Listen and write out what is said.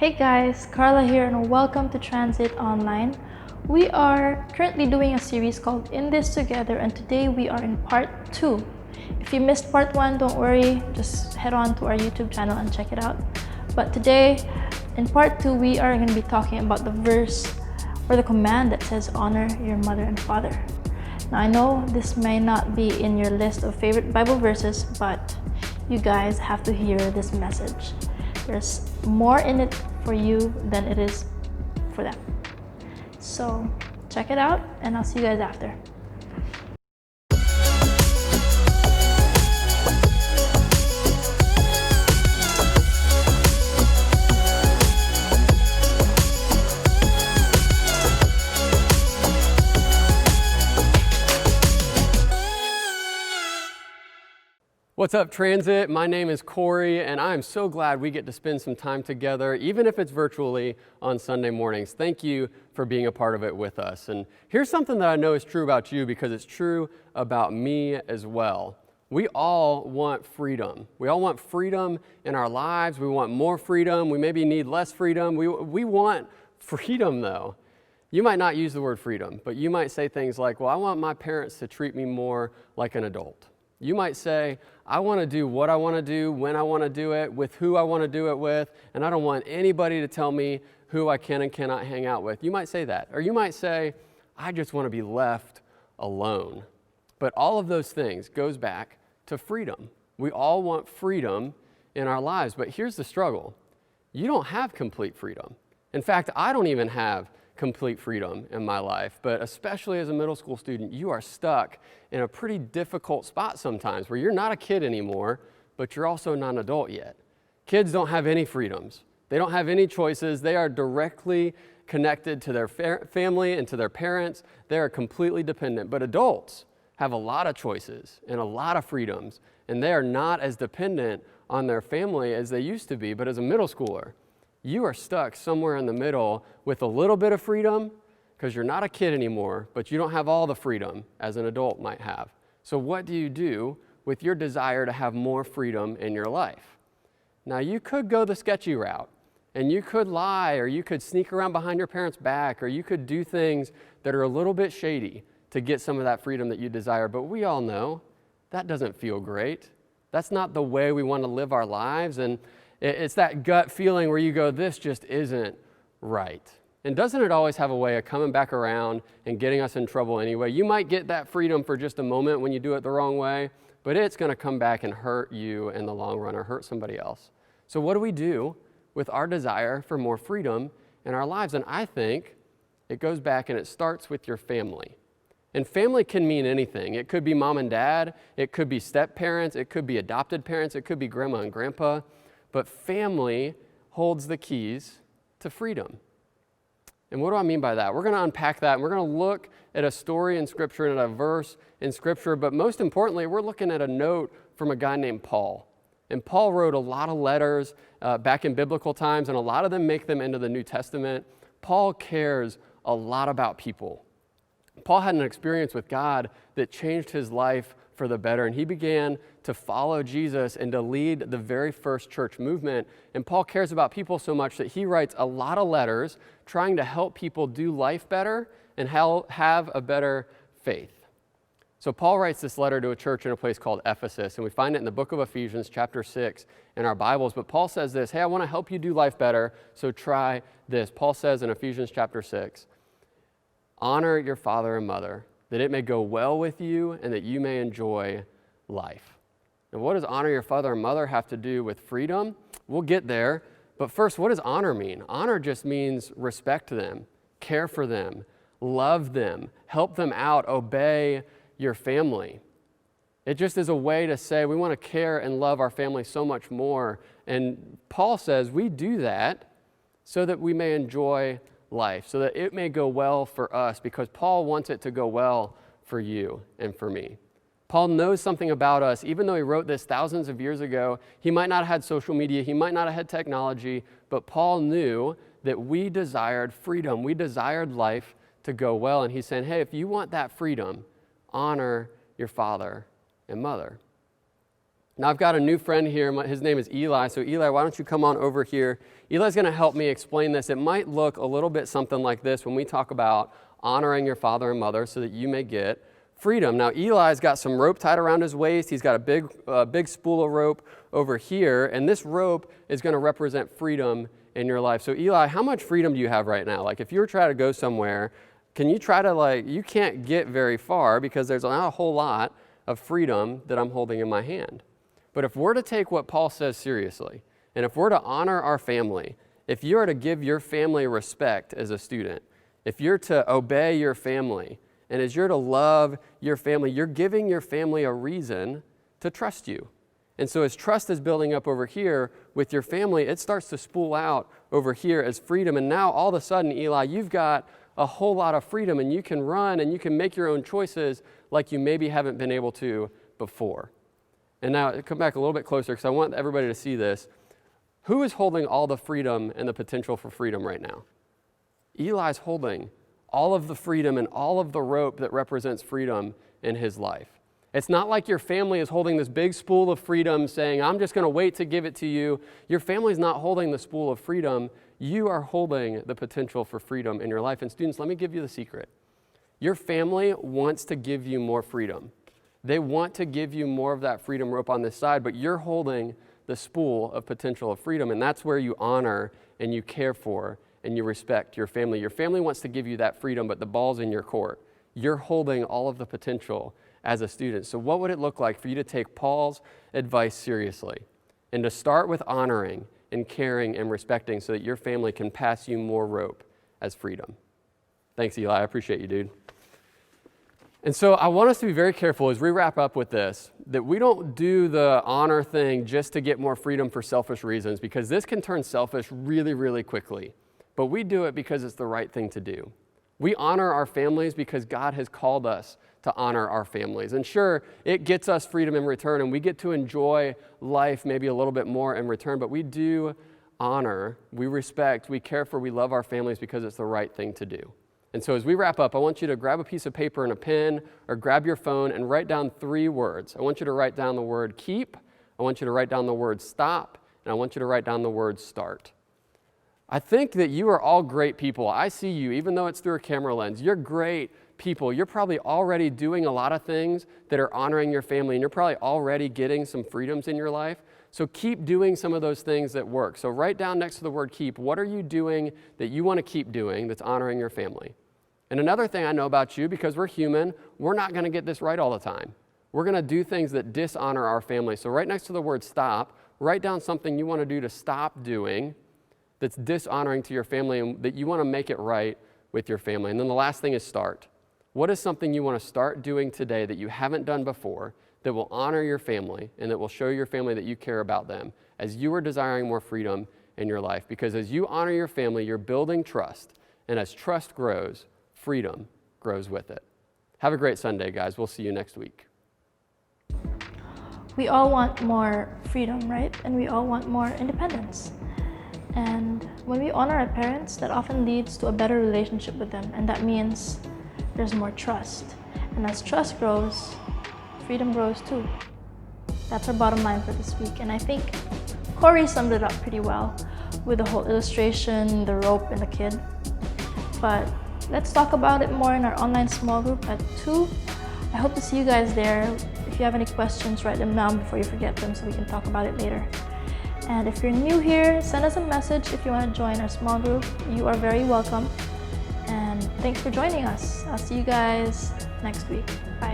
Hey guys, Carla here and welcome to Transit Online. We are currently doing a series called In This Together and today we are in part 2. If you missed part 1, don't worry, just head on to our YouTube channel and check it out. But today, in part 2, we are going to be talking about the verse or the command that says honor your mother and father. Now I know this may not be in your list of favorite Bible verses, but you guys have to hear this message. There's more in it for you than it is for them. So check it out and I'll see you guys after. What's up, Transit? My name is Corey, and I'm so glad we get to spend some time together, even if it's virtually, on Sunday mornings. Thank you for being a part of it with us. And here's something that I know is true about you because it's true about me as well. We all want freedom. We all want freedom in our lives. We want more freedom. We maybe need less freedom. We want freedom, though. You might not use the word freedom, but you might say things like, well, I want my parents to treat me more like an adult. You might say, I want to do what I want to do, when I want to do it, with who I want to do it with, and I don't want anybody to tell me who I can and cannot hang out with. You might say that. Or you might say, I just want to be left alone. But all of those things goes back to freedom. We all want freedom in our lives, but here's the struggle. You don't have complete freedom. In fact, I don't even have complete freedom in my life, but especially as a middle school student, you are stuck in a pretty difficult spot sometimes where you're not a kid anymore, but you're also not an adult yet. Kids don't have any freedoms. They don't have any choices. They are directly connected to their family and to their parents. They are completely dependent, but adults have a lot of choices and a lot of freedoms, and they are not as dependent on their family as they used to be. But as a middle schooler, you are stuck somewhere in the middle with a little bit of freedom because you're not a kid anymore, but you don't have all the freedom as an adult might have. So what do you do with your desire to have more freedom in your life? Now, you could go the sketchy route, and you could lie, or you could sneak around behind your parents' back, or you could do things that are a little bit shady to get some of that freedom that you desire. But we all know that doesn't feel great. That's not the way we want to live our lives, and it's that gut feeling where you go, this just isn't right. And doesn't it always have a way of coming back around and getting us in trouble anyway? You might get that freedom for just a moment when you do it the wrong way, but it's going to come back and hurt you in the long run or hurt somebody else. So what do we do with our desire for more freedom in our lives? And I think it goes back and it starts with your family. And family can mean anything. It could be mom and dad. It could be step-parents. It could be adopted parents. It could be grandma and grandpa. But family holds the keys to freedom. And what do I mean by that? We're going to unpack that, and we're going to look at a story in Scripture and a verse in Scripture, but most importantly, we're looking at a note from a guy named Paul. And Paul wrote a lot of letters back in biblical times, and a lot of them make them into the New Testament. Paul cares a lot about people. Paul had an experience with God that changed his life for the better, and he began to follow Jesus and to lead the very first church movement. And Paul cares about people so much that he writes a lot of letters trying to help people do life better and have a better faith. So Paul writes this letter to a church in a place called Ephesus, and we find it in the book of Ephesians chapter 6 in our Bibles. But Paul says this, hey, I want to help you do life better, so try this. Paul says in Ephesians chapter 6, honor your father and mother, that it may go well with you and that you may enjoy life. And what does honor your father and mother have to do with freedom? We'll get there. But first, what does honor mean? Honor just means respect them, care for them, love them, help them out, obey your family. It just is a way to say we want to care and love our family so much more. And Paul says we do that so that we may enjoy life, so that it may go well for us, because Paul wants it to go well for you and for me. Paul knows something about us. Even though he wrote this thousands of years ago, he might not have had social media, he might not have had technology, but Paul knew that we desired freedom. We desired life to go well. And he's saying, hey, if you want that freedom, honor your father and mother. Now I've got a new friend here. His name is Eli. So Eli, why don't you come on over here? Eli's going to help me explain this. It might look a little bit something like this when we talk about honoring your father and mother so that you may get freedom. Now Eli's got some rope tied around his waist. He's got a big spool of rope over here, and this rope is going to represent freedom in your life. So Eli, how much freedom do you have right now? Like if you were trying to go somewhere, can you try to you can't get very far because there's not a whole lot of freedom that I'm holding in my hand. But if we're to take what Paul says seriously, and if we're to honor our family, if you are to give your family respect as a student, if you're to obey your family, and as you're to love your family, you're giving your family a reason to trust you. And so as trust is building up over here with your family, it starts to spool out over here as freedom. And now all of a sudden, Eli, you've got a whole lot of freedom, and you can run and you can make your own choices like you maybe haven't been able to before. And now come back a little bit closer because I want everybody to see this. Who is holding all the freedom and the potential for freedom right now? Eli's holding all of the freedom and all of the rope that represents freedom in his life. It's not like your family is holding this big spool of freedom saying, I'm just going to wait to give it to you. Your family's not holding the spool of freedom. You are holding the potential for freedom in your life. And students, let me give you the secret. Your family wants to give you more freedom. They want to give you more of that freedom rope on this side, but you're holding the spool of potential of freedom, and that's where you honor and you care for and you respect your family. Your family wants to give you that freedom, but the ball's in your court. You're holding all of the potential as a student. So what would it look like for you to take Paul's advice seriously and to start with honoring and caring and respecting so that your family can pass you more rope as freedom? Thanks, Eli. I appreciate you, dude. And so I want us to be very careful as we wrap up with this, that we don't do the honor thing just to get more freedom for selfish reasons, because this can turn selfish really, really quickly. But we do it because it's the right thing to do. We honor our families because God has called us to honor our families. And sure, it gets us freedom in return, and we get to enjoy life maybe a little bit more in return, but we do honor, we respect, we care for, we love our families because it's the right thing to do. And so as we wrap up, I want you to grab a piece of paper and a pen or grab your phone and write down 3 words. I want you to write down the word keep, I want you to write down the word stop, and I want you to write down the word start. I think that you are all great people. I see you, even though it's through a camera lens. You're great people. You're probably already doing a lot of things that are honoring your family, and you're probably already getting some freedoms in your life. So keep doing some of those things that work. So write down next to the word keep, what are you doing that you want to keep doing that's honoring your family? And another thing I know about you, because we're human, we're not going to get this right all the time. We're going to do things that dishonor our family. So right next to the word stop, write down something you want to do to stop doing that's dishonoring to your family and that you want to make it right with your family. And then the last thing is start. What is something you want to start doing today that you haven't done before that will honor your family and that will show your family that you care about them as you are desiring more freedom in your life? Because as you honor your family, you're building trust. And as trust grows, freedom grows with it. Have a great Sunday, guys. We'll see you next week. We all want more freedom, right? And we all want more independence. And when we honor our parents, that often leads to a better relationship with them. And that means there's more trust. And as trust grows, freedom grows too. That's our bottom line for this week. And I think Corey summed it up pretty well with the whole illustration, the rope, and the kid. But let's talk about it more in our online small group at 2. I hope to see you guys there. If you have any questions, write them down before you forget them so we can talk about it later. And if you're new here, send us a message if you want to join our small group. You are very welcome. And thanks for joining us. I'll see you guys next week. Bye.